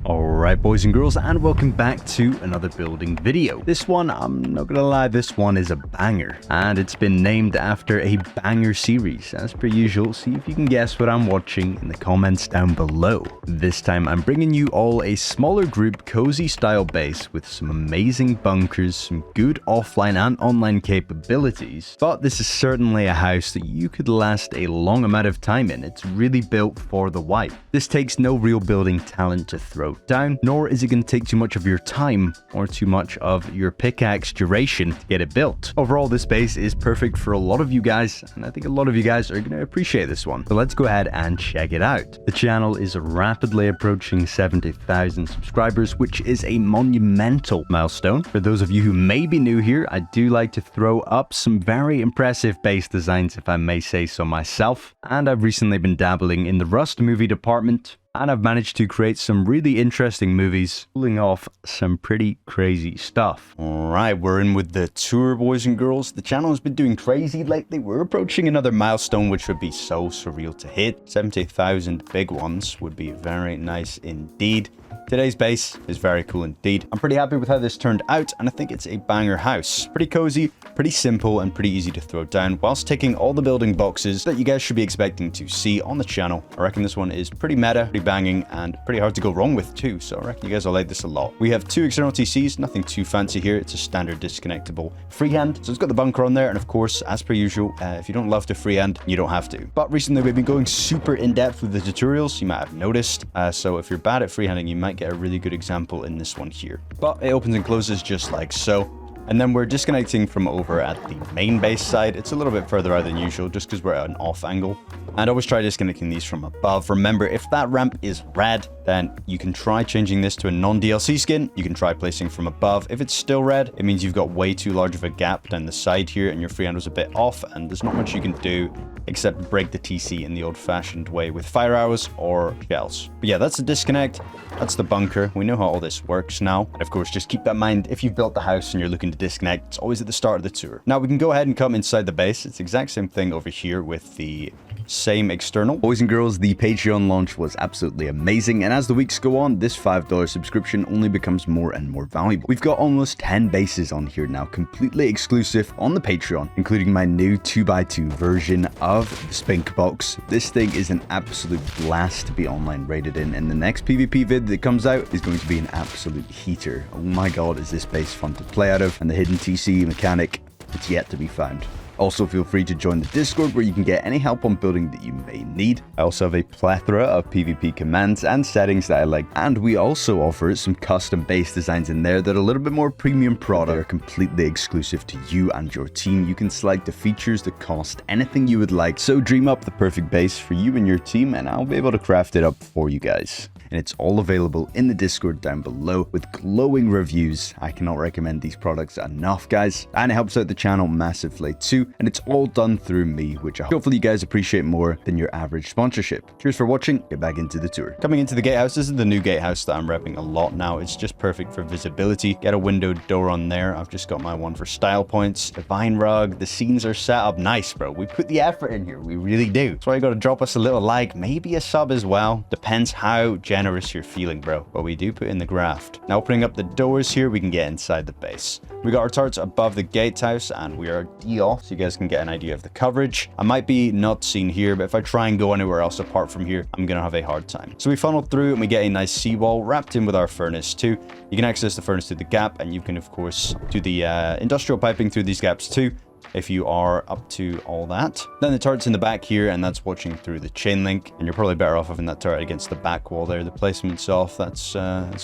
Alright boys and girls, and welcome back to another building video. This one, I'm not gonna lie, this one is a banger. And it's been named after a banger series. As per usual, see if you can guess what I'm watching in the comments down below. This time I'm bringing you all a smaller group cozy style base with some amazing bunkers, some good offline and online capabilities. But this is certainly a house that you could last a long amount of time in. It's really built for the wipe. This takes no real building talent to throw down, nor is it going to take too much of your time or too much of your pickaxe duration to get it built. Overall, this base is perfect for a lot of you guys, and I think a lot of you guys are going to appreciate this one. So let's go ahead and check it out. The channel is rapidly approaching 70,000 subscribers, which is a monumental milestone. For those of you who may be new here, I do like to throw up some very impressive base designs, if I may say so myself, and I've recently been dabbling in the Rust movie department, and I've managed to create some really interesting movies, pulling off some pretty crazy stuff. Alright, we're in with the tour, boys and girls. The channel has been doing crazy lately. We're approaching another milestone, which would be so surreal to hit. 70,000 big ones would be very nice indeed. Today's base is very cool indeed. I'm pretty happy with how this turned out, and I think it's a banger house. Pretty cozy, pretty simple, and pretty easy to throw down, whilst ticking all the building boxes that you guys should be expecting to see on the channel. I reckon this one is pretty meta, pretty banging, and pretty hard to go wrong with too, so I reckon you guys will like this a lot. We have two external TCs, nothing too fancy here. It's a standard disconnectable freehand, so it's got the bunker on there, and of course, as per usual, if you don't love to freehand, you don't have to. But recently, we've been going super in-depth with the tutorials, you might have noticed, so if you're bad at freehanding, you might get a really good example in this one here. But it opens and closes just like so. And then we're disconnecting from over at the main base side. It's a little bit further out than usual just because we're at an off angle. And always try disconnecting these from above. Remember, if that ramp is red, then you can try changing this to a non-DLC skin. You can try placing from above. If it's still red, it means you've got way too large of a gap down the side here and your freehand was a bit off, and there's not much you can do except break the TC in the old-fashioned way with fire arrows or shells. But yeah, that's the disconnect. That's the bunker. We know how all this works now. And of course, just keep that in mind if you've built the house and you're looking to disconnect. It's always at the start of the tour. Now we can go ahead and come inside the base. It's the exact same thing over here with the same external. Boys and girls, the Patreon launch was absolutely amazing, and as the weeks go on, this $5 subscription only becomes more and more valuable. We've got almost 10 bases on here now, completely exclusive on the Patreon, including my new 2x2 version of the Spink box. This thing is an absolute blast to be online rated in, and the next PvP vid that comes out is going to be an absolute heater. Oh my god, is this base fun to play out of, and the hidden TC mechanic, it's yet to be found. Also, feel free to join the Discord where you can get any help on building that you may need. I also have a plethora of PvP commands and settings that I like, and we also offer some custom base designs in there that are a little bit more premium product. They're completely exclusive to you and your team. You can select the features that cost anything you would like, so dream up the perfect base for you and your team, and I'll be able to craft it up for you guys. And it's all available in the Discord down below with glowing reviews. I cannot recommend these products enough, guys, and it helps out the channel massively too, and it's all done through me, which hopefully you guys appreciate more than your average sponsorship. Cheers for watching. Get back into the tour. Coming into the gatehouse, this is the new gatehouse that I'm repping a lot now. It's just perfect for visibility. Get a window door on there. I've just got my one for style points. The vine rug, the scenes are set up nice, bro. We put the effort in here, we really do. That's why you gotta drop us a little like, maybe a sub as well. Depends how generous you're feeling, bro, but we do put in the graft. Now opening up the doors here, we can get inside the base. We got our turrets above the gatehouse, and we are D-off, so you guys can get an idea of the coverage. I might be not seen here, but if I try and go anywhere else apart from here, I'm gonna have a hard time. So we funnel through and we get a nice seawall wrapped in with our furnace too. You can access the furnace through the gap, and you can of course do the industrial piping through these gaps too, if you are up to all that. Then the turret's in the back here, and that's watching through the chain link, and you're probably better off having that turret against the back wall there. The placement's off. That's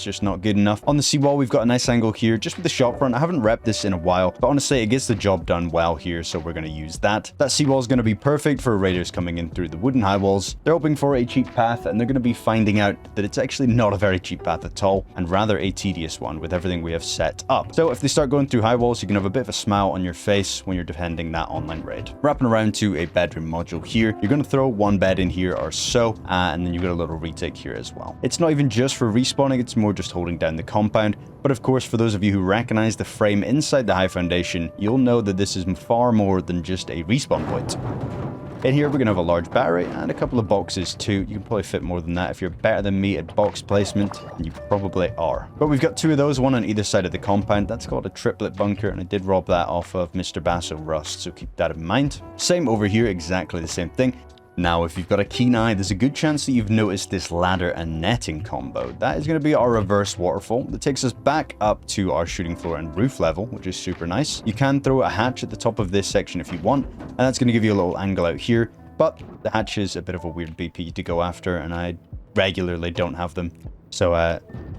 just not good enough. On the seawall, we've got a nice angle here just with the shop front. I haven't repped this in a while, but honestly, it gets the job done well here, so we're going to use that. That seawall is going to be perfect for raiders coming in through the wooden high walls. They're hoping for a cheap path, and they're going to be finding out that it's actually not a very cheap path at all, and rather a tedious one with everything we have set up. So if they start going through high walls, you can have a bit of a smile on your face when you're defending that online raid. Wrapping around to a bedroom module here, you're going to throw one bed in here or so, and then you've got a little retake here as well. It's not even just for respawning, it's more just holding down the compound. But of course, for those of you who recognize the frame inside the high foundation, you'll know that this is far more than just a respawn point. In here, we're going to have a large battery and a couple of boxes too. You can probably fit more than that. If you're better than me at box placement, and you probably are. But we've got 2 of those, one on either side of the compound. That's called a triplet bunker, and I did rob that off of Mr. Basso Rust, so keep that in mind. Same over here, exactly the same thing. Now, if you've got a keen eye, there's a good chance that you've noticed this ladder and netting combo. That is going to be our reverse waterfall that takes us back up to our shooting floor and roof level, which is super nice. You can throw a hatch at the top of this section if you want, and that's going to give you a little angle out here. But the hatch is a bit of a weird BP to go after, and I regularly don't have them. So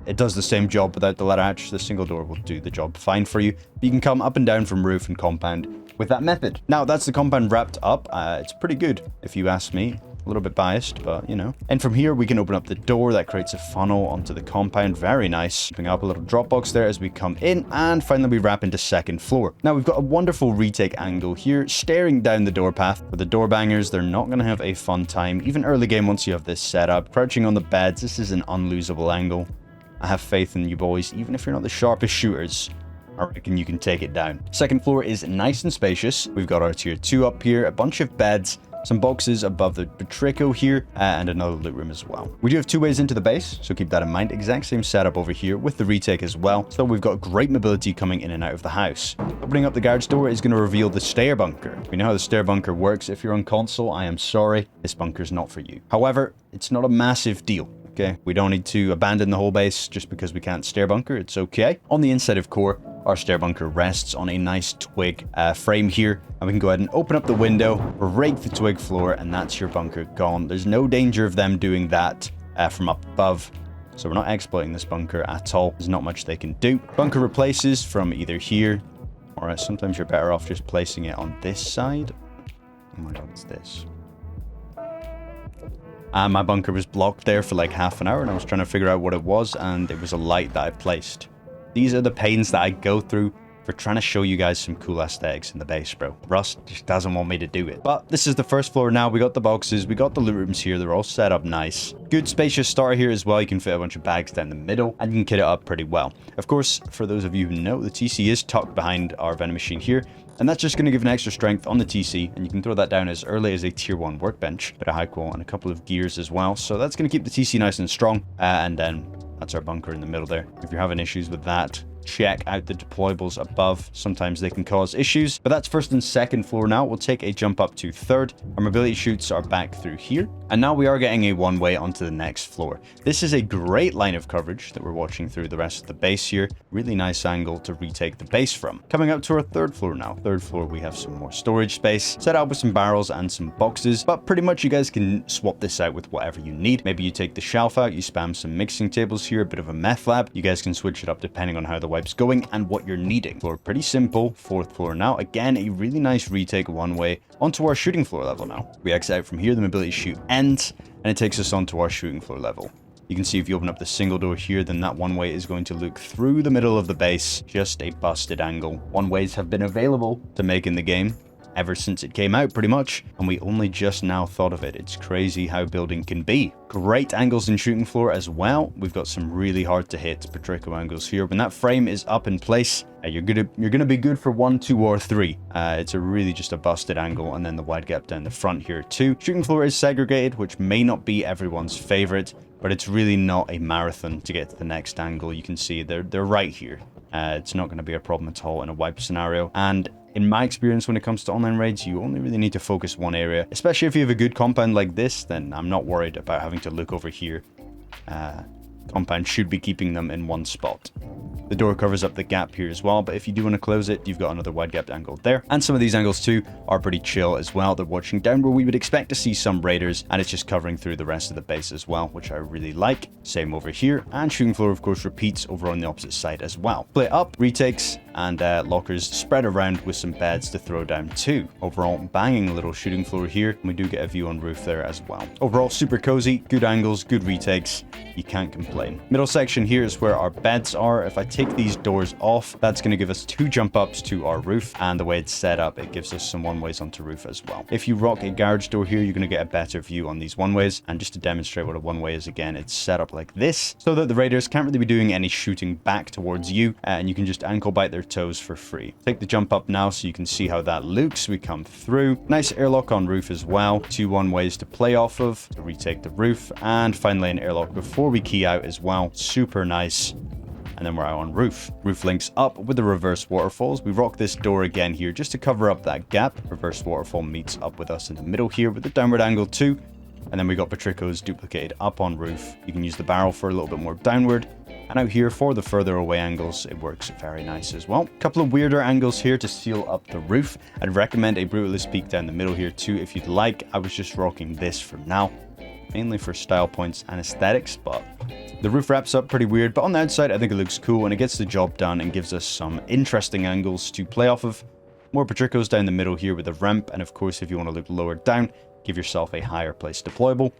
it does the same job without the ladder hatch. The single door will do the job fine for you. But you can come up and down from roof and compound with that method. Now, that's the compound wrapped up. It's pretty good, if you ask me. A little bit biased, but you know. And from here, we can open up the door that creates a funnel onto the compound. Very nice. Bring up a little drop box there as we come in, and finally we wrap into second floor. Now, we've got a wonderful retake angle here, staring down the door path. For the door bangers, they're not going to have a fun time. Even early game, once you have this set up, crouching on the beds, this is an unlosable angle. I have faith in you boys, even if you're not the sharpest shooters. I reckon you can take it down. Second floor is nice and spacious. We've got our tier 2 up here, a bunch of beds, some boxes above the Patrico here, and another loot room as well. We do have 2 ways into the base, so keep that in mind. Exact same setup over here with the retake as well. So we've got great mobility coming in and out of the house. Opening up the garage door is going to reveal the stair bunker. We know how the stair bunker works. If you're on console, I am sorry, this bunker's not for you. However, it's not a massive deal. Okay, we don't need to abandon the whole base just because we can't stair bunker. It's okay. On the inside of core, our stair bunker rests on a nice twig frame here, and we can go ahead and open up the window, break the twig floor, and that's your bunker gone. There's no danger of them doing that from up above, so we're not exploiting this bunker at all. There's not much they can do. Bunker replaces from either here, or sometimes you're better off just placing it on this side. Oh my god, it's this. And my bunker was blocked there for like half an hour, and I was trying to figure out what it was, and it was a light that I placed. These are the pains that I go through for trying to show you guys some cool aesthetics in the base, bro. Rust just doesn't want me to do it. But this is the first floor now. We got the boxes, we got the loot rooms here. They're all set up nice. Good spacious starter here as well. You can fit a bunch of bags down the middle, and you can kit it up pretty well. Of course, for those of you who know, the TC is tucked behind our vending machine here, and that's just going to give an extra strength on the TC, and you can throw that down as early as a tier 1 workbench. Bit of high qual and a couple of gears as well, so that's going to keep the TC nice and strong. And then that's our bunker in the middle there. If you're having issues with that, check out the deployables above. Sometimes they can cause issues, but that's first and second floor now. We'll take a jump up to third. Our mobility chutes are back through here, and now we are getting a one-way onto the next floor. This is a great line of coverage that we're watching through the rest of the base here. Really nice angle to retake the base from. Coming up to our third floor now. Third floor, we have some more storage space set out with some barrels and some boxes, but pretty much you guys can swap this out with whatever you need. Maybe you take the shelf out, you spam some mixing tables here, a bit of a meth lab. You guys can switch it up depending on how the wipe's going and what you're needing. Floor pretty simple. Fourth floor now. Again, a really nice retake one way onto our shooting floor level now. We exit out from here, the mobility chute ends, and it takes us onto our shooting floor level. You can see if you open up the single door here, then that one way is going to look through the middle of the base. Just a busted angle. One ways have been available to make in the game ever since it came out, pretty much, and we only just now thought of it. It's crazy how building can be. Great angles in shooting floor as well. We've got some really hard to hit Patrico angles here. When that frame is up in place, you're gonna be good for 1, 2, or 3. It's a really just a busted angle, and then the wide gap down the front here too. Shooting floor is segregated, which may not be everyone's favorite, but it's really not a marathon to get to the next angle. You can see they're right here. It's not going to be a problem at all in a wipe scenario. And in my experience, when it comes to online raids, you only really need to focus one area. Especially if you have a good compound like this, then I'm not worried about having to look over here. Compound should be keeping them in one spot. The door covers up the gap here as well, but if you do want to close it, you've got another wide gap angle there. And some of these angles too are pretty chill as well. They're watching down where we would expect to see some raiders, and it's just covering through the rest of the base as well, which I really like. Same over here, and shooting floor of course repeats over on the opposite side as well. Split up, retakes, and lockers spread around with some beds to throw down too. Overall, banging little shooting floor here, and we do get a view on roof there as well. Overall, super cozy, good angles, good retakes. You can't complain. Middle section here is where our beds are. If I take these doors off, that's going to give us 2 jump ups to our roof, and the way it's set up, it gives us some one ways onto roof as well. If you rock a garage door here, you're going to get a better view on these one ways. And just to demonstrate what a one way is again, it's set up like this so that the raiders can't really be doing any shooting back towards you, and you can just ankle bite their their toes for free. Take the jump up now so you can see how that looks. We come through. Nice airlock on roof as well. 2 one-ways to play off of to retake the roof. And finally an airlock before we key out as well. Super nice. And then we're out on roof. Roof links up with the reverse waterfalls. We rock this door again here just to cover up that gap. Reverse waterfall meets up with us in the middle here with the downward angle too. And then we got Patrico's duplicated up on roof. You can use the barrel for a little bit more downward. And out here for the further away angles, it works very nice as well. Couple of weirder angles here to seal up the roof. I'd recommend a brutalist peak down the middle here too if you'd like. I was just rocking this for now, mainly for style points and aesthetics, but the roof wraps up pretty weird. But on the outside, I think it looks cool and it gets the job done and gives us some interesting angles to play off of. More Patricos down the middle here with a ramp, and of course, if you want to look lower down, give yourself a higher place deployable.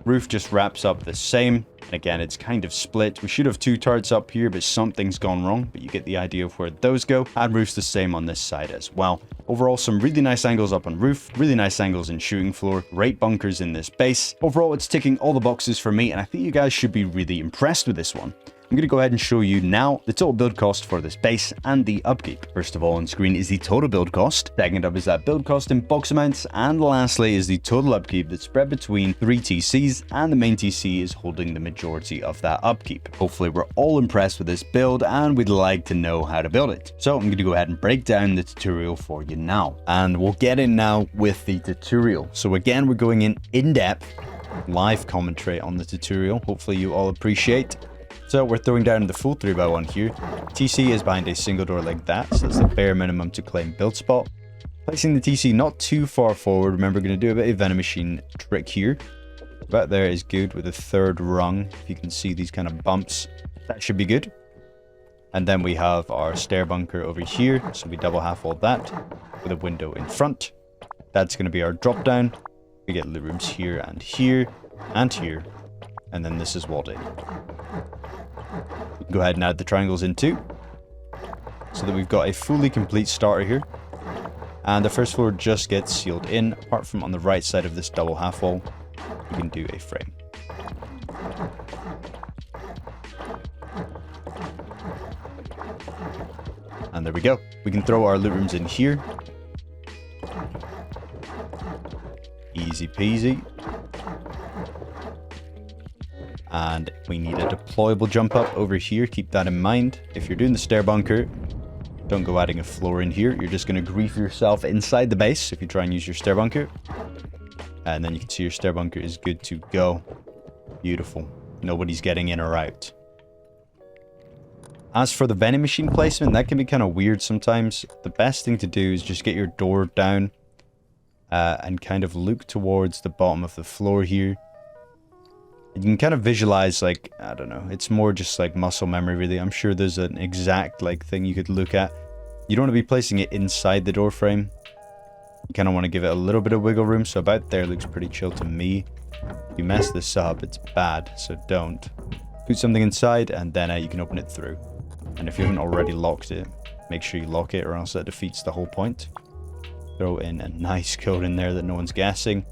Roof just wraps up the same. And again, it's kind of split. We should have 2 turrets up here, but something's gone wrong. But you get the idea of where those go. And roof's the same on this side as well. Overall, some really nice angles up on roof. Really nice angles in shooting floor. Great bunkers in this base. Overall, it's ticking all the boxes for me. And I think you guys should be really impressed with this one. I'm going to go ahead and show you now the total build cost for this base and the upkeep. First of all, on screen is the total build cost. Second up is that build cost in box amounts. And lastly is the total upkeep that's spread between 3 TCs, and the main TC is holding the majority of that upkeep. Hopefully we're all impressed with this build and we'd like to know how to build it. So I'm going to go ahead and break down the tutorial for you now. And we'll get in now with the tutorial. So again, we're going in depth, live commentary on the tutorial. Hopefully you all appreciate. So we're throwing down the full 3x1 here. TC is behind a single door like that, so that's the bare minimum to claim build spot. Placing the TC not too far forward. Remember, we're going to do a bit of venom machine trick here. About there is good with the 3rd rung. If you can see these kind of bumps, that should be good. And then we have our stair bunker over here, so we double half all that with a window in front. That's going to be our drop down. We get loot rooms here and here and here, and then this is walled in. We can go ahead and add the triangles in too, so that we've got a fully complete starter here. And the first floor just gets sealed in, apart from on the right side of this double half wall, we can do a frame. And there we go. We can throw our loot rooms in here. Easy peasy. And we need a deployable jump up over here. Keep that in mind. If you're doing the stair bunker, don't go adding a floor in here. You're just going to grief yourself inside the base if you try and use your stair bunker. And then you can see your stair bunker is good to go. Beautiful. Nobody's getting in or out. As for the vending machine placement, that can be kind of weird sometimes. The best thing to do is just get your door down and kind of look towards the bottom of the floor here. You can kind of visualize, like, I don't know, it's more just like muscle memory really. I'm sure there's an exact like thing you could look at. You don't want to be placing it inside the door frame. You kind of want to give it a little bit of wiggle room, so about there looks pretty chill to me. If you mess this up, it's bad, so don't. Put something inside and then you can open it through. And if you haven't already locked it, make sure you lock it, or else that defeats the whole point. Throw in a nice code in there that no one's guessing,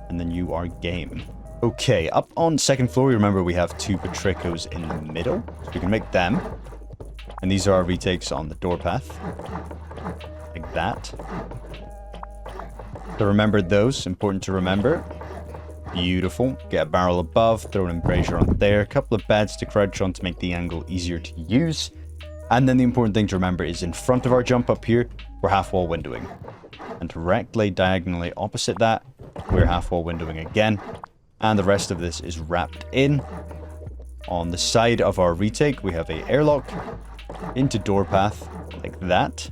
and then you are game. Okay, up on second floor, remember we have 2 Patricos in the middle, so we can make them. And these are our retakes on the door path, like that. So remember those, important to remember. Beautiful. Get a barrel above, throw an embrasure on there, a couple of beds to crouch on to make the angle easier to use. And then the important thing to remember is in front of our jump up here, we're half wall windowing. And directly diagonally opposite that, we're half wall windowing again. And the rest of this is wrapped in. On the side of our retake, we have a airlock into door path, like that.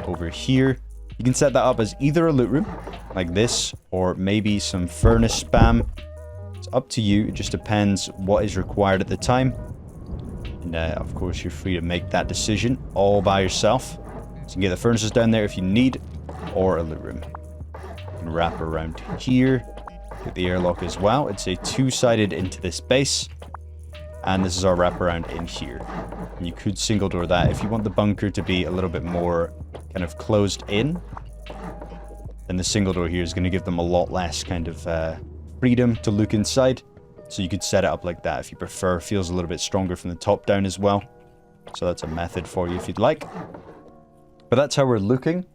Over here, you can set that up as either a loot room, like this, or maybe some furnace spam. It's up to you. It just depends what is required at the time. And of course, you're free to make that decision all by yourself. So you can get the furnaces down there if you need, or a loot room. You can wrap around here. Get the airlock as well. It's a 2-sided into this base. And this is our wraparound in here. And you could single door that. If you want the bunker to be a little bit more kind of closed in, then the single door here is going to give them a lot less kind of freedom to look inside. So you could set it up like that if you prefer. Feels a little bit stronger from the top down as well. So that's a method for you if you'd like. But that's how we're looking.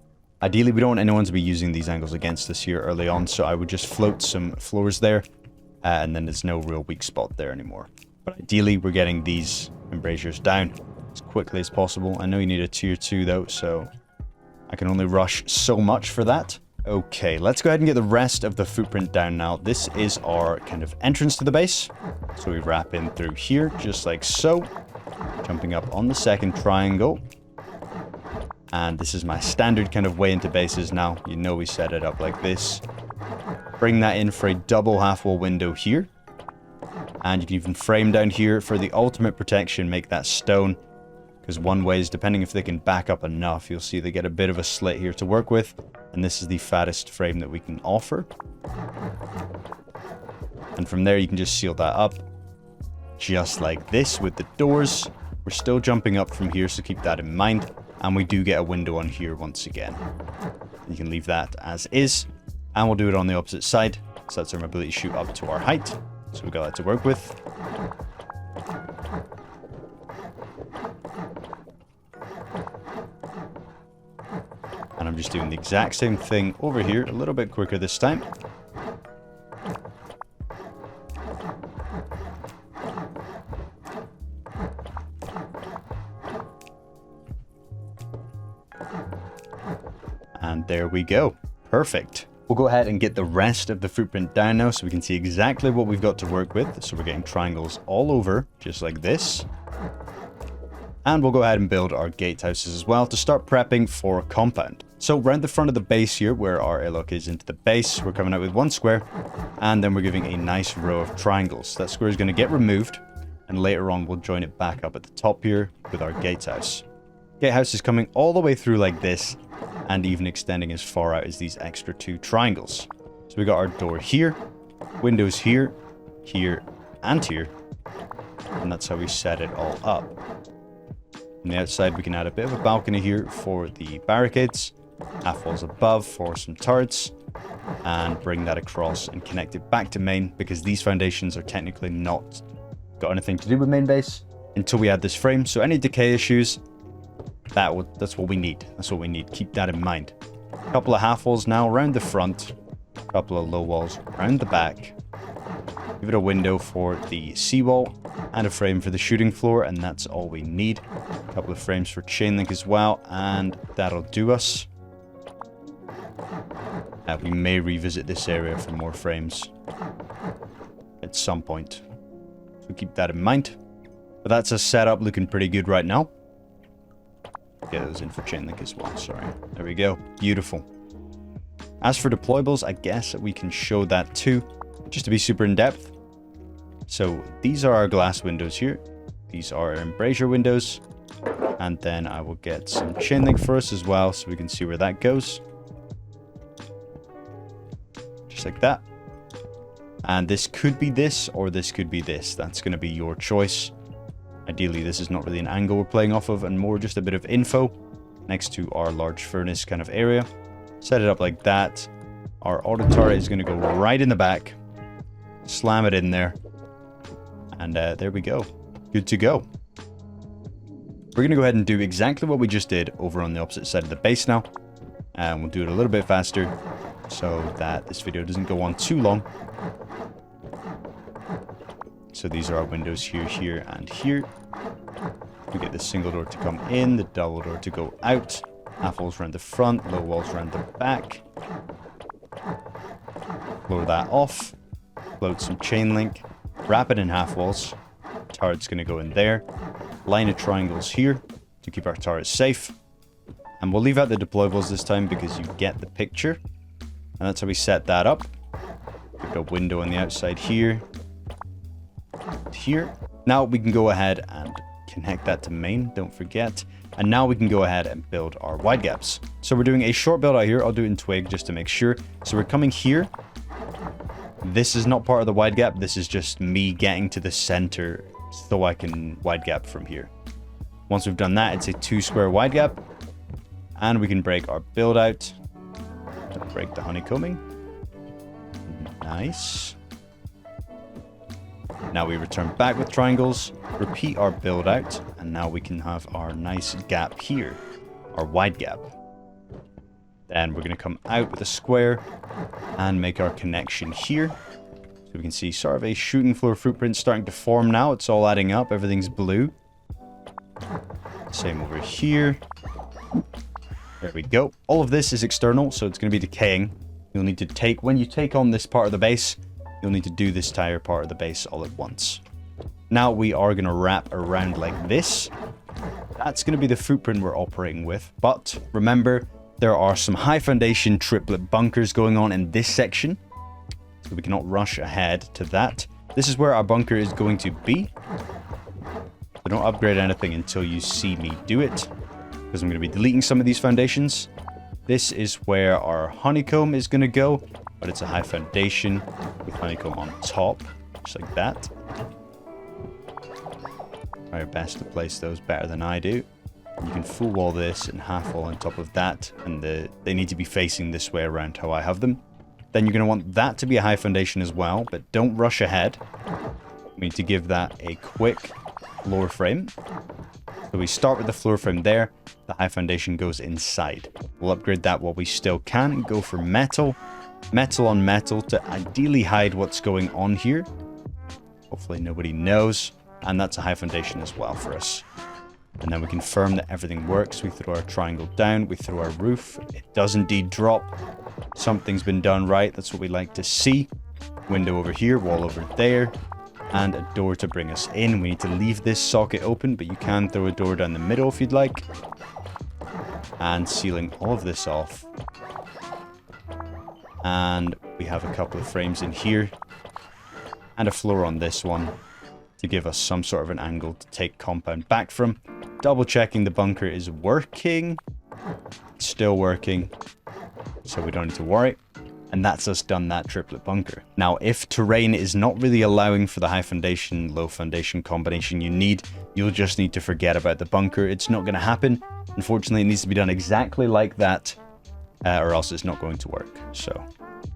Ideally, we don't want anyone to be using these angles against us here early on, so I would just float some floors there, and then there's no real weak spot there anymore. But ideally, we're getting these embrasures down as quickly as possible. I know you need a tier 2 though, so I can only rush so much for that. Okay, let's go ahead and get the rest of the footprint down now. This is our kind of entrance to the base. So we wrap in through here, just like so. Jumping up on the second triangle. And this is my standard kind of way into bases now. You know we set it up like this. Bring that in for a double half wall window here. And you can even frame down here for the ultimate protection, make that stone. Because one way is, depending if they can back up enough, you'll see they get a bit of a slit here to work with. And this is the fattest frame that we can offer. And from there you can just seal that up. Just like this with the doors. We're still jumping up from here, so keep that in mind. And we do get a window on here once again. You can leave that as is. And we'll do it on the opposite side. So that's our mobility chute up to our height. So we've got that to work with. And I'm just doing the exact same thing over here, a little bit quicker this time. And there we go. Perfect. We'll go ahead and get the rest of the footprint down now so we can see exactly what we've got to work with. So we're getting triangles all over, just like this. And we'll go ahead and build our gatehouses as well to start prepping for a compound. So around the front of the base here, where our airlock is into the base, we're coming out with one square. And then we're giving a nice row of triangles. That square is going to get removed. And later on, we'll join it back up at the top here with our gatehouse. Gatehouse is coming all the way through like this. And even extending as far out as these extra 2 triangles. So we got our door here, windows here, here, and here. And that's how we set it all up. On the outside, we can add a bit of a balcony here for the barricades. Half walls above for some turrets. And bring that across and connect it back to main, because these foundations are technically not got anything to do with main base until we add this frame. So any decay issues, that's what we need. That's what we need. Keep that in mind. A couple of half walls now around the front. A couple of low walls around the back. Give it a window for the seawall and a frame for the shooting floor, and that's all we need. A couple of frames for chain link as well, and that'll do us. We may revisit this area for more frames at some point. So keep that in mind. But that's a setup looking pretty good right now. Get those in for chain link as well, sorry. There we go. Beautiful. As for deployables, I guess we can show that too, just to be super in-depth. So these are our glass windows here. These are our embrasure windows. And then I will get some chain link for us as well, so we can see where that goes. Just like that. And this could be this, or this could be this. That's going to be your choice. Ideally, this is not really an angle we're playing off of, and more just a bit of info next to our large furnace kind of area. Set it up like that. Our auto turret is going to go right in the back. Slam it in there. And there we go. Good to go. We're going to go ahead and do exactly what we just did over on the opposite side of the base now. And we'll do it a little bit faster so that this video doesn't go on too long. So these are our windows here, here, and here. We get the single door to come in, the double door to go out. Half walls around the front, low walls around the back. Floor that off. Load some chain link. Wrap it in half walls. Turret's going to go in there. Line of triangles here to keep our turrets safe. And we'll leave out the deployables this time because you get the picture. And that's how we set that up. We've got a window on the outside here. Here. Now we can go ahead and connect that to main, don't forget. And now we can go ahead and build our wide gaps. So we're doing a short build out here. I'll do it in twig just to make sure. So we're coming here. This is not part of the wide gap. This is just me getting to the center so I can wide gap from here. Once we've done that, it's a 2 square wide gap. And we can break our build out. Break the honeycombing. Nice. Now we return back with triangles, repeat our build out, and now we can have our nice gap here. our wide gap. Then we're going to come out with a square and make our connection here. So we can see sort of a shooting floor footprint starting to form now. It's all adding up. Everything's blue. Same over here. There we go. All of this is external, so it's going to be decaying. You'll need to take, when you take on this part of the base, you'll need to do this entire part of the base all at once. Now we are going to wrap around like this. That's going to be the footprint we're operating with. But remember, there are some high foundation triplet bunkers going on in this section. So we cannot rush ahead to that. This is where our bunker is going to be. So don't upgrade anything until you see me do it, because I'm going to be deleting some of these foundations. This is where our honeycomb is going to go, but it's a high foundation with honeycomb on top, just like that. Try your best to place those better than I do. You can full wall this and half wall on top of that, and they need to be facing this way around how I have them. Then you're going to want that to be a high foundation as well, but don't rush ahead. We need to give that a quick floor frame. So we start with the floor frame there. The high foundation goes inside. We'll upgrade that while we still can. Go for metal. Metal on metal to ideally hide what's going on here. Hopefully nobody knows. And that's a high foundation as well for us. And then we confirm that everything works. We throw our triangle down. We throw our roof. It does indeed drop. Something's been done right. That's what we like to see. Window over here. Wall over there. And a door to bring us in. We need to leave this socket open, but you can throw a door down the middle if you'd like. And sealing all of this off. And we have a couple of frames in here. And a floor on this one to give us some sort of an angle to take compound back from. Double checking the bunker is working. It's still working. So we don't need to worry. And that's us done that triplet bunker. Now, if terrain is not really allowing for the high foundation, low foundation combination you need, you'll just need to forget about the bunker. It's not going to happen. Unfortunately, it needs to be done exactly like that, or else it's not going to work. So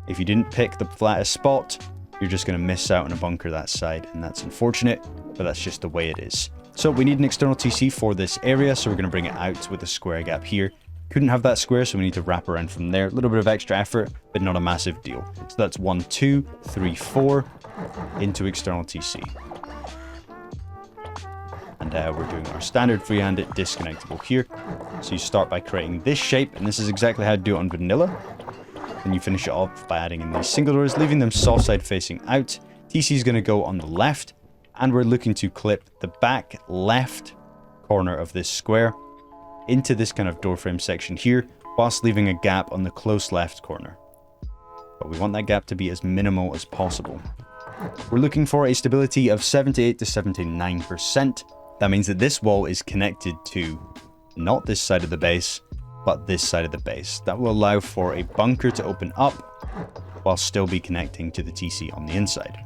if you didn't pick the flattest spot, you're just going to miss out on a bunker that side, and that's unfortunate, but that's just the way it is. So we need an external TC for this area, so we're going to bring it out with a square gap here. Couldn't have that square, so we need to wrap around from there. A little bit of extra effort, but not a massive deal. So that's 1, 2, 3, 4 into external TC. And we're doing our standard freehanded disconnectable here. So you start by creating this shape, and this is exactly how to do it on vanilla. Then you finish it off by adding in these single doors, leaving them soft side facing out. TC is going to go on the left, and we're looking to clip the back left corner of this square into this kind of door frame section here, whilst leaving a gap on the close left corner. But we want that gap to be as minimal as possible. We're looking for a stability of 78 to 79%. That means that this wall is connected to not this side of the base, but this side of the base. That will allow for a bunker to open up while still be connecting to the TC on the inside.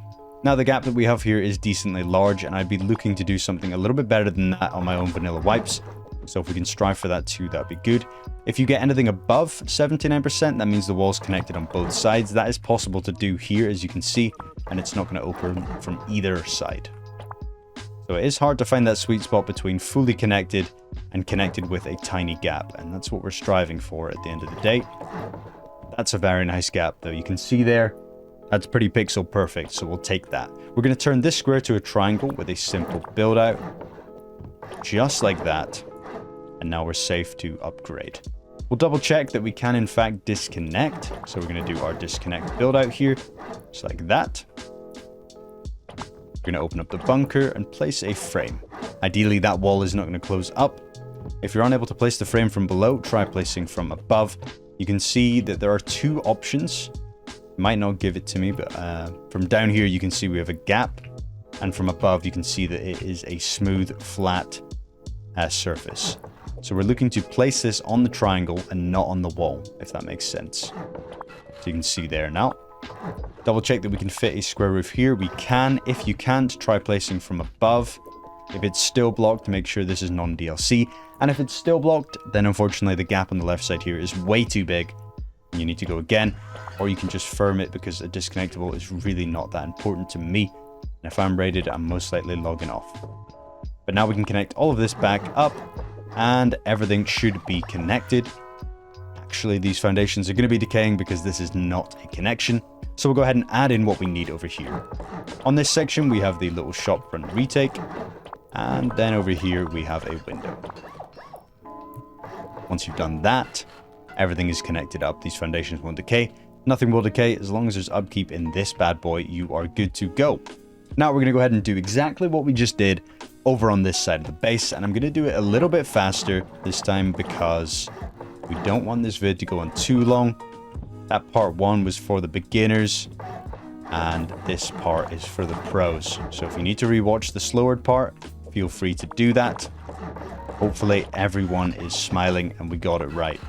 Now the gap that we have here is decently large, and I'd be looking to do something a little bit better than that on my own vanilla wipes. So if we can strive for that too, that'd be good. If you get anything above 79%, that means the wall's connected on both sides. That is possible to do here, as you can see, and it's not going to open from either side. So it is hard to find that sweet spot between fully connected and connected with a tiny gap, and that's what we're striving for at the end of the day. That's a very nice gap, though. You can see there, that's pretty pixel perfect, so we'll take that. We're going to turn this square to a triangle with a simple build out, just like that. And now we're safe to upgrade. We'll double check that we can in fact disconnect. So we're going to do our disconnect build out here, just like that. We're going to open up the bunker and place a frame. Ideally, that wall is not going to close up. If you're unable to place the frame from below, try placing from above. You can see that there are two options. It might not give it to me, but from down here, you can see we have a gap. And from above, you can see that it is a smooth, flat surface. So we're looking to place this on the triangle and not on the wall, if that makes sense. So you can see there now. Double check that we can fit a square roof here. We can. If you can't, try placing from above. If it's still blocked, make sure this is non-DLC. And if it's still blocked, then unfortunately the gap on the left side here is way too big. And you need to go again. Or you can just firm it, because a disconnectable is really not that important to me. And if I'm raided, I'm most likely logging off. But now we can connect all of this back up. and everything should be connected. Actually, these foundations are going to be decaying because this is not a connection. So we'll go ahead and add in what we need over here. On this section, we have the little shop front retake. And then over here, we have a window. Once you've done that, everything is connected up. These foundations won't decay. Nothing will decay. As long as there's upkeep in this bad boy, you are good to go. Now we're going to go ahead and do exactly what we just did over on this side of the base. And I'm going to do it a little bit faster this time because we don't want this vid to go on too long. That part 1 was for the beginners, and this part is for the pros. So if you need to rewatch the slower part, feel free to do that. Hopefully everyone is smiling and we got it right.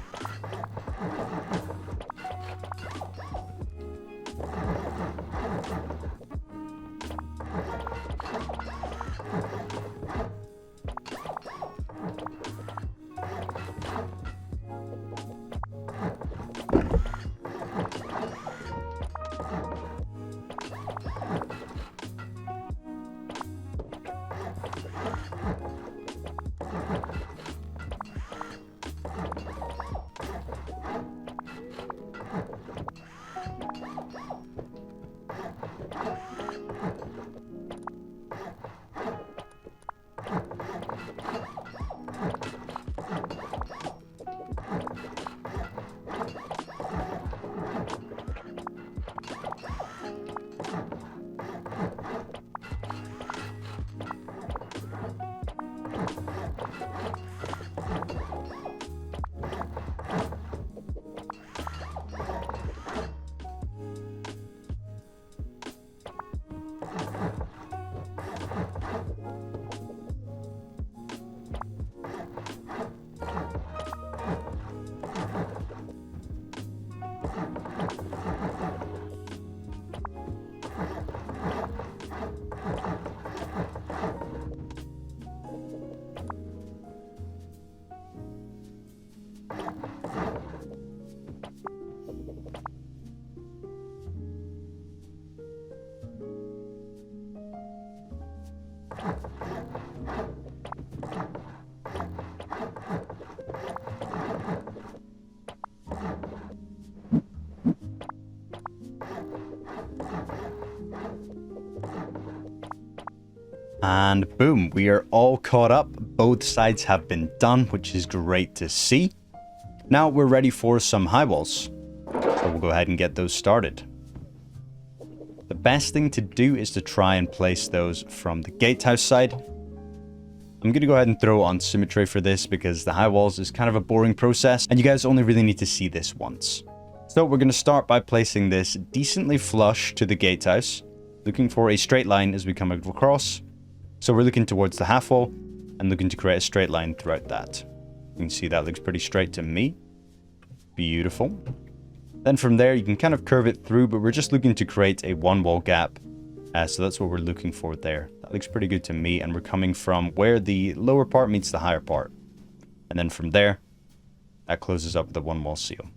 And boom, we are all caught up. Both sides have been done, which is great to see. Now we're ready for some high walls. So we'll go ahead and get those started. The best thing to do is to try and place those from the gatehouse side. I'm going to go ahead and throw on symmetry for this because the high walls is kind of a boring process and you guys only really need to see this once. So we're going to start by placing this decently flush to the gatehouse, looking for a straight line as we come across. So we're looking towards the half wall and looking to create a straight line throughout that. You can see that looks pretty straight to me. Beautiful. Then from there, you can kind of curve it through, but we're just looking to create a one wall gap. So that's what we're looking for there. That looks pretty good to me. And we're coming from where the lower part meets the higher part. And then from there, that closes up the one wall seal.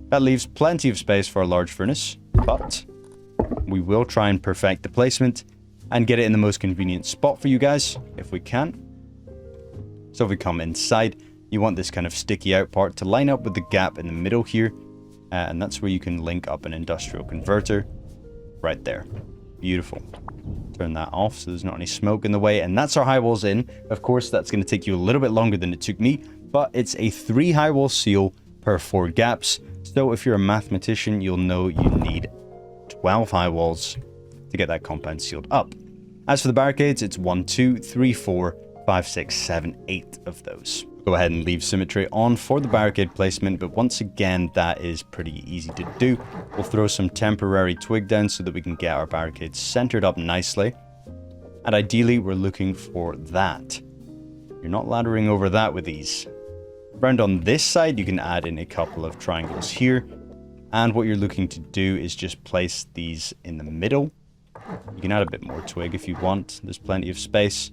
That leaves plenty of space for a large furnace, but we will try and perfect the placement and get it in the most convenient spot for you guys, if we can. So if we come inside, you want this kind of sticky out part to line up with the gap in the middle here. And that's where you can link up an industrial converter right there. Beautiful. Turn that off so there's not any smoke in the way. And that's our high walls in. Of course, that's going to take you a little bit longer than it took me, but it's a 3 high wall seal per 4 gaps. So if you're a mathematician, you'll know you need 12 high walls to get that compound sealed up. As for the barricades, it's 1, 2, 3, 4, 5, 6, 7, 8 of those. Go ahead and leave symmetry on for the barricade placement, but once again, that is pretty easy to do. We'll throw some temporary twig down so that we can get our barricades centered up nicely. And ideally, we're looking for that. You're not laddering over that with ease. Around on this side, you can add in a couple of triangles here. And what you're looking to do is just place these in the middle. You can add a bit more twig if you want. There's plenty of space.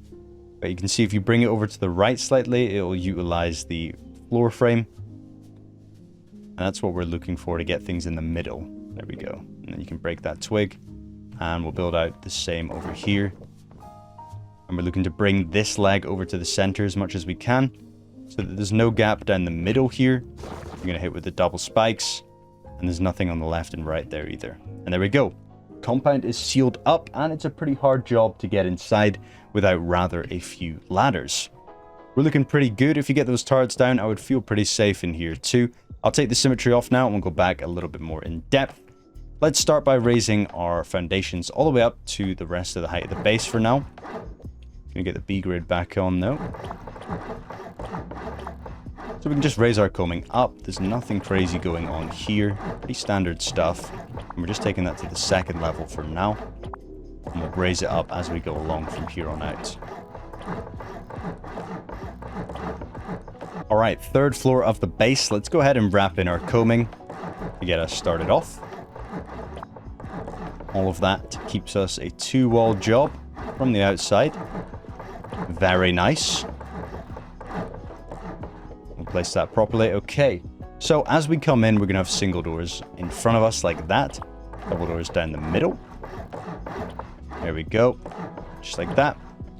But you can see if you bring it over to the right slightly, it will utilize the floor frame. And that's what we're looking for to get things in the middle. There we go. And then you can break that twig. And we'll build out the same over here. And we're looking to bring this leg over to the center as much as we can. so that there's no gap down the middle here. You're going to hit with the double spikes, and there's nothing on the left and right there either. And there we go. Compound is sealed up, and it's a pretty hard job to get inside without rather a few ladders. We're looking pretty good. If you get those turrets down, I would feel pretty safe in here too. I'll take the symmetry off now, and we'll go back a little bit more in depth. Let's start by raising our foundations all the way up to the rest of the height of the base for now. Gonna get the B grid back on now. So we can just raise our combing up. There's nothing crazy going on here. Pretty standard stuff. And we're just taking that to the second level for now. And we'll raise it up as we go along from here on out. Alright, third floor of the base. Let's go ahead and wrap in our combing to get us started off. All of that keeps us a 2-wall job from the outside. Very nice. We'll place that properly. Okay. So as we come in, we're going to have single doors in front of us like that. Double doors down the middle. There we go. Just like that.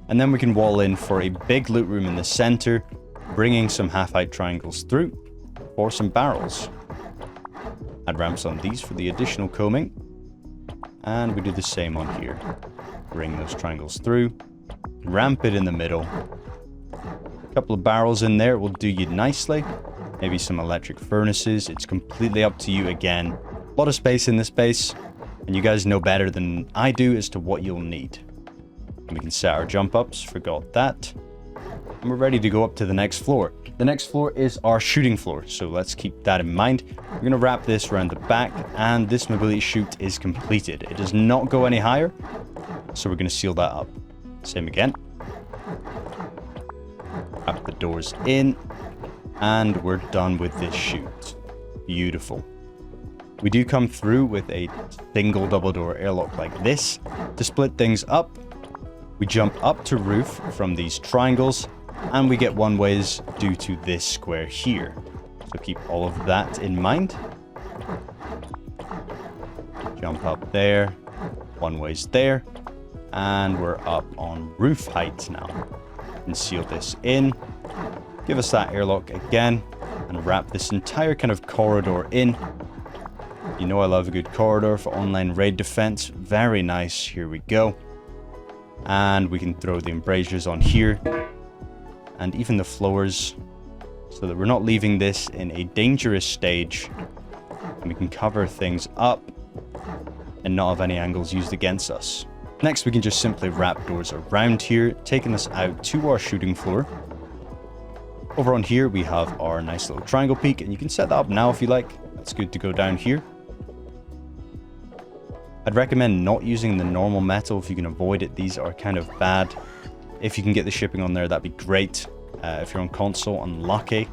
And then we can wall in for a big loot room in the center, bringing some half-height triangles through for some barrels. Add ramps on these for the additional combing. And we do the same on here. Bring those triangles through. Ramp it in the middle. A couple of barrels in there will do you nicely. Maybe some electric furnaces. It's completely up to you again. A lot of space in this base. And you guys know better than I do as to what you'll need. And we can set our jump ups. Forgot that. And we're ready to go up to the next floor. The next floor is our shooting floor, so let's keep that in mind. We're going to wrap this around the back, and this mobility chute is completed. It does not go any higher, so we're going to seal that up. Same again. Wrap the doors in, and we're done with this chute. Beautiful. We do come through with a single double door airlock like this. To split things up, we jump up to roof from these triangles, and we get one ways due to this square here. So keep all of that in mind. Jump up there, one ways there, and we're up on roof height now. And seal this in, give us that airlock again, and wrap this entire kind of corridor in. You know I love a good corridor for online raid defense. Very nice. Here we go. And we can throw the embrasures on here. And even the floors, so that we're not leaving this in a dangerous stage. And we can cover things up and not have any angles used against us. Next, we can just simply wrap doors around here, taking us out to our shooting floor. Over on here, we have our nice little triangle peak, and you can set that up now if you like. That's good to go down here. I'd recommend not using the normal metal if you can avoid it. These are kind of bad. If you can get the shipping on there, that'd be great. If you're on console, unlucky.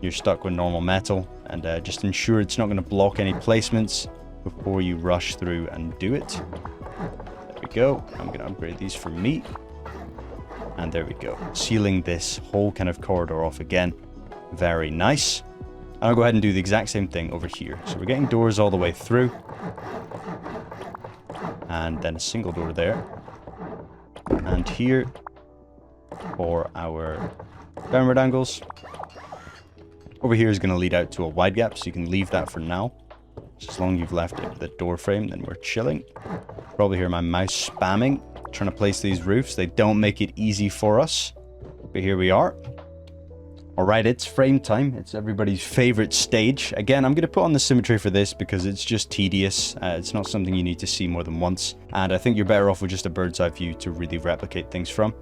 You're stuck with normal metal. And just ensure it's not going to block any placements before you rush through and do it. There we go. I'm going to upgrade these for me. And there we go. Sealing this whole kind of corridor off again. Very nice. And I'll go ahead and do the exact same thing over here. So we're getting doors all the way through. And then a single door there. And here for our downward angles. Over here is going to lead out to a wide gap, so you can leave that for now. Just as long as you've left it with the door frame, then we're chilling. Probably hear my mouse spamming, trying to place these roofs. They don't make it easy for us, but here we are. Alright, it's frame time. It's everybody's favorite stage. Again, I'm going to put on the symmetry for this because it's just tedious. It's not something you need to see more than once. And I think you're better off with just a bird's eye view to really replicate things from.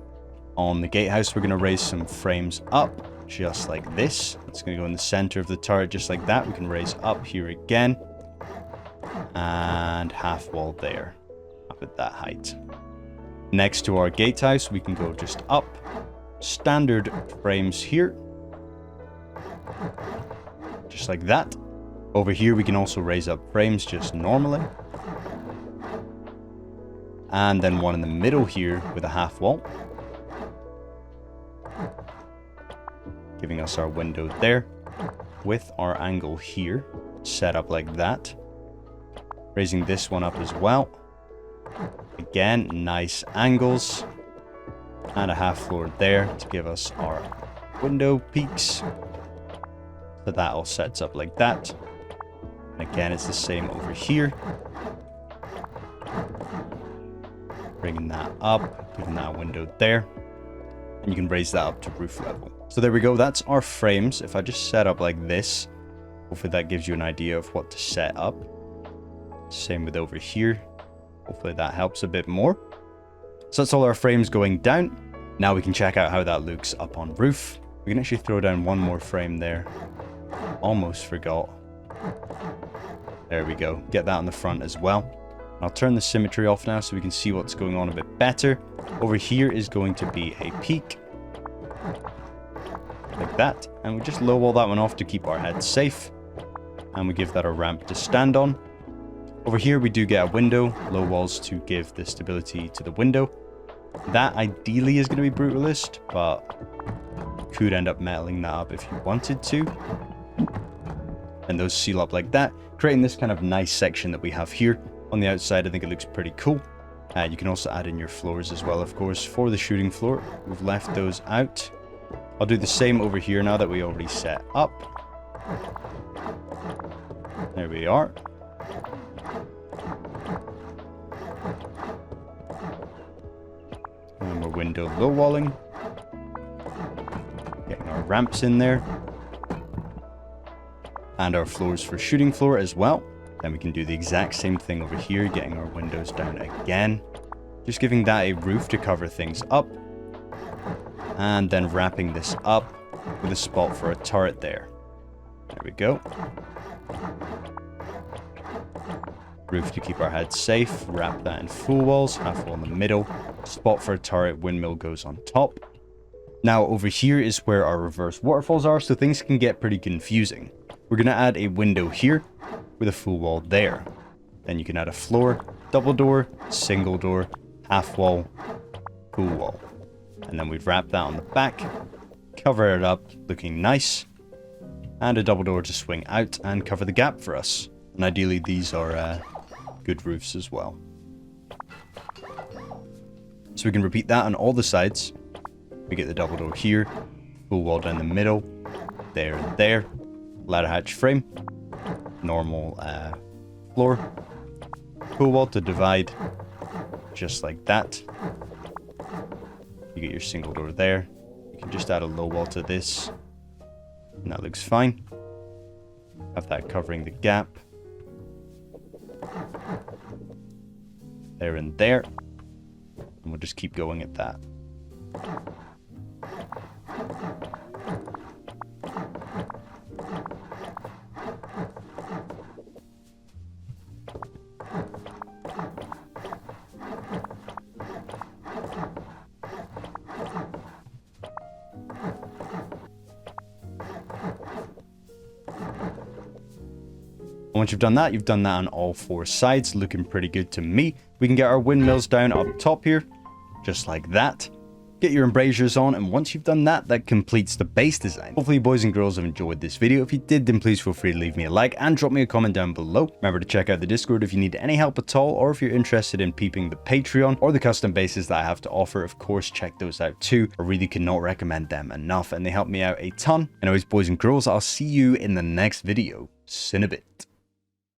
On the gatehouse, we're going to raise some frames up, just like this. It's going to go in the center of the turret, just like that. We can raise up here again. And half wall there, up at that height. Next to our gatehouse, we can go just up. Standard frames here. Just like that. Over here, we can also raise up frames just normally. And then one in the middle here with a half wall. Giving us our window there. With our angle here. Set up like that. Raising this one up as well. Again, nice angles. And a half floor there to give us our window peaks. So that all sets up like that. And again, it's the same over here. Bringing that up, giving that a window there. And you can raise that up to roof level. So there we go, that's our frames. If I just set up like this, hopefully that gives you an idea of what to set up. Same with over here. Hopefully that helps a bit more. So that's all our frames going down. Now we can check out how that looks up on roof. We can actually throw down one more frame there. Almost forgot. There we go. Get that on the front as well. I'll turn the symmetry off now so we can see what's going on a bit better. Over here is going to be a peak. Like that. And we just lowball that one off to keep our head safe. And we give that a ramp to stand on. Over here we do get a window. Low walls to give the stability to the window. That ideally is going to be brutalist, but you could end up metaling that up if you wanted to. And those seal up like that, creating this kind of nice section that we have here. On the outside, I think it looks pretty cool. You can also add in your floors as well, of course, for the shooting floor. We've left those out. I'll do the same over here now that we already set up. There we are. And we're window low walling. Getting our ramps in there. And our floors for shooting floor as well. Then we can do the exact same thing over here, getting our windows down again. Just giving that a roof to cover things up. And then wrapping this up with a spot for a turret there. There we go. Roof to keep our heads safe. Wrap that in full walls, half wall in the middle. Spot for a turret, windmill goes on top. Now over here is where our reverse waterfalls are, so things can get pretty confusing. We're going to add a window here with a full wall there. Then you can add a floor, double door, single door, half wall, full wall. And then we'd wrap that on the back, cover it up, looking nice. And a double door to swing out and cover the gap for us. And ideally these are good roofs as well. So we can repeat that on all the sides. We get the double door here, full wall down the middle, there and there, ladder hatch frame, normal floor, full wall to divide, just like that. You get your single door there. You can just add a low wall to this, and that looks fine. Have that covering the gap. There and there. And we'll just keep going at that. Once you've done that on all four sides, looking pretty good to me. We can get our windmills down up top here, just like that. Get your embrasures on, and once you've done that, that completes the base design. Hopefully boys and girls have enjoyed this video. If you did, then please feel free to leave me a like and drop me a comment down below. Remember to check out the Discord if you need any help at all, or if you're interested in peeping the Patreon or the custom bases that I have to offer, of course, check those out too. I really cannot recommend them enough, and they help me out a ton. Anyways, boys and girls, I'll see you in the next video. See you in a bit.